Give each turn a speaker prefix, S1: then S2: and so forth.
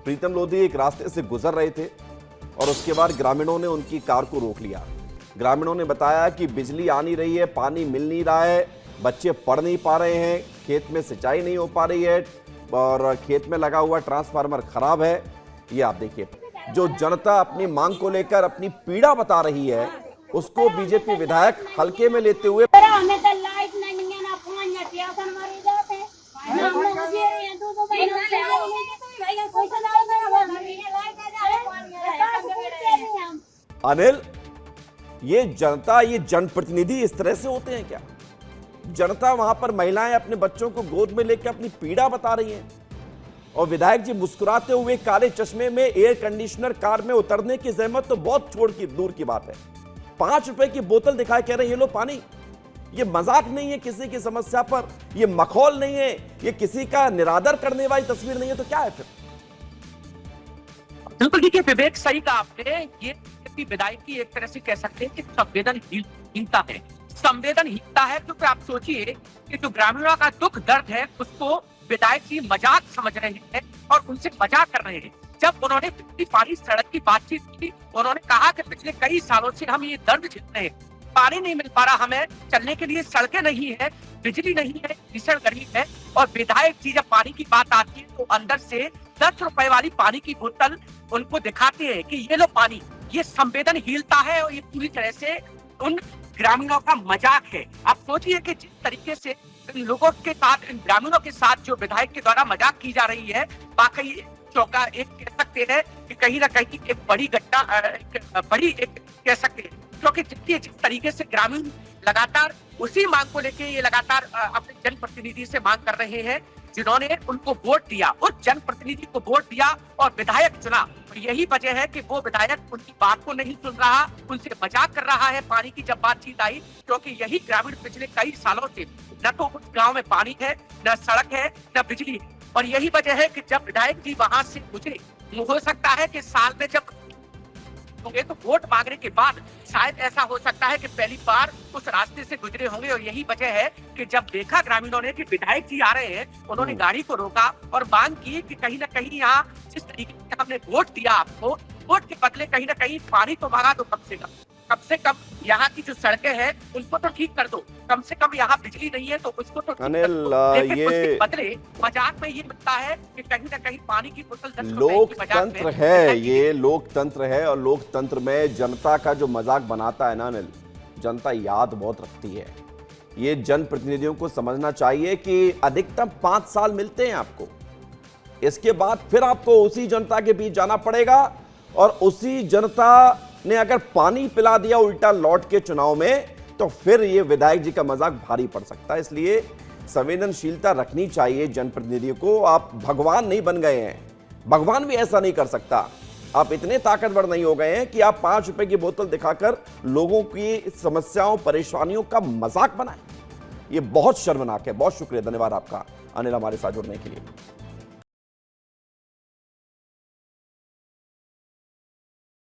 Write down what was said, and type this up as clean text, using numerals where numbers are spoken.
S1: प्रीतम लोधी एक रास्ते से गुजर रहे थे और उसके बाद ग्रामीणों ने उनकी कार को रोक लिया। ग्रामीणों ने बताया कि बिजली आ नहीं रही है, पानी मिल नहीं रहा है, बच्चे पढ़ नहीं पा रहे हैं, खेत में सिंचाई नहीं हो पा रही है और खेत में लगा हुआ ट्रांसफार्मर खराब है। ये आप देखिए, जो जनता अपनी मांग को लेकर अपनी पीड़ा बता रही है, उसको बीजेपी विधायक हल्के में लेते हुए अनिल, ये जनता, ये जनप्रतिनिधि इस तरह से होते हैं क्या? जनता वहां पर महिलाएं अपने बच्चों को गोद में लेकर अपनी पीड़ा बता रही हैं और विधायक जी मुस्कुराते हुए काले चश्मे में एयर कंडीशनर कार में उतरने की जहमत तो बहुत दूर की बात है। 5 रुपए की बोतल दिखाई, कह रहे हैं ये लो पानी। ये मजाक नहीं है किसी की समस्या पर, ये मखौल नहीं है, ये किसी का निरादर करने वाली तस्वीर नहीं है, तो क्या है फिर?
S2: बिल्कुल, देखिए विवेक, सही कहा आपने। ये विधायक की एक तरह से कह सकते हैं कि संवेदनहीनता है। संवेदनहीनता है क्योंकि आप सोचिए कि जो ग्रामीणों का दुख दर्द है उसको विधायक जी मजाक समझ रहे हैं और उनसे मजाक कर रहे हैं। जब उन्होंने बिजली पानी सड़क की बातचीत की, उन्होंने कहा कि पिछले कई सालों से हम ये दर्द झेल रहे हैं, पानी नहीं मिल पा रहा, हमें चलने के लिए सड़कें नहीं है, बिजली नहीं है, भीषण गरीब है। और विधायक जी जब पानी की बात आती है तो अंदर से 10 रुपए वाली पानी की बोतल उनको दिखाते हैं कि ये लो पानी। ये संवेदनहीनता है और ये पूरी तरह से उन ग्रामीणों का मजाक है। आप सोचिए कि जिस तरीके से इन लोगों के साथ, इन ग्रामीणों के साथ जो विधायक के द्वारा मजाक की जा रही है, वाकई चौका एक कह सकते हैं कि कहीं ना कहीं एक बड़ी घटना, कह सकते हैं, क्योंकि जिस तरीके से ग्रामीण लगातार उसी मांग को लेके ये लगातार अपने जनप्रतिनिधि से मांग कर रहे हैं, जिन्होंने उनको वोट दिया, उस जनप्रतिनिधि को वोट दिया और विधायक चुना। और यही वजह है कि वो विधायक उनकी बात को नहीं सुन रहा, उनसे मजाक कर रहा है पानी की जब बातचीत आई, क्योंकि यही ग्रामीण पिछले कई सालों से न तो उस गांव में पानी है, न सड़क है, न बिजली। और यही वजह है कि जब विधायक जी वहां से गुजरे, हो सकता है कि साल में जब होंगे तो वोट मांगने के बाद शायद ऐसा हो सकता है कि पहली बार उस रास्ते से गुजरे होंगे। और यही वजह है कि जब देखा ग्रामीणों ने कि विधायक जी आ रहे हैं, उन्होंने गाड़ी को रोका और मांग की कि कहीं ना कहीं यहाँ जिस तरीके से हमने वोट दिया आपको, वोट के बदले कहीं ना कहीं पानी तो मांगा दो, कम से कम यहाँ की जो सड़कें हैं उनको तो ठीक कर दो, कम से कम यहाँ बिजली नहीं है तो उसको तो ठीक कर दो। लेकिन उसके बदले मजाक में ये मिलता है कि कहीं ना कहीं पानी की बोतल 10 रुपए की मजाक में।
S1: लोकतंत्र है, ये लोकतंत्र है और लोकतंत्र में जनता का जो मजाक बनाता है ना अनिल, जनता याद बहुत रखती है। ये जनप्रतिनिधियों को समझना चाहिए कि अधिकतम 5 साल मिलते हैं आपको, इसके बाद फिर आपको उसी जनता के बीच जाना पड़ेगा और उसी जनता ने अगर पानी पिला दिया उल्टा लौट के चुनाव में, तो फिर ये विधायक जी का मजाक भारी पड़ सकता है। इसलिए संवेदनशीलता रखनी चाहिए जनप्रतिनिधियों को। आप भगवान नहीं बन गए हैं, भगवान भी ऐसा नहीं कर सकता। आप इतने ताकतवर नहीं हो गए हैं कि आप 5 रुपए की बोतल दिखाकर लोगों की समस्याओं, परेशानियों का मजाक बनाएं। ये बहुत शर्मनाक है। बहुत शुक्रिया, धन्यवाद आपका अनिल हमारे साथ जुड़ने के लिए।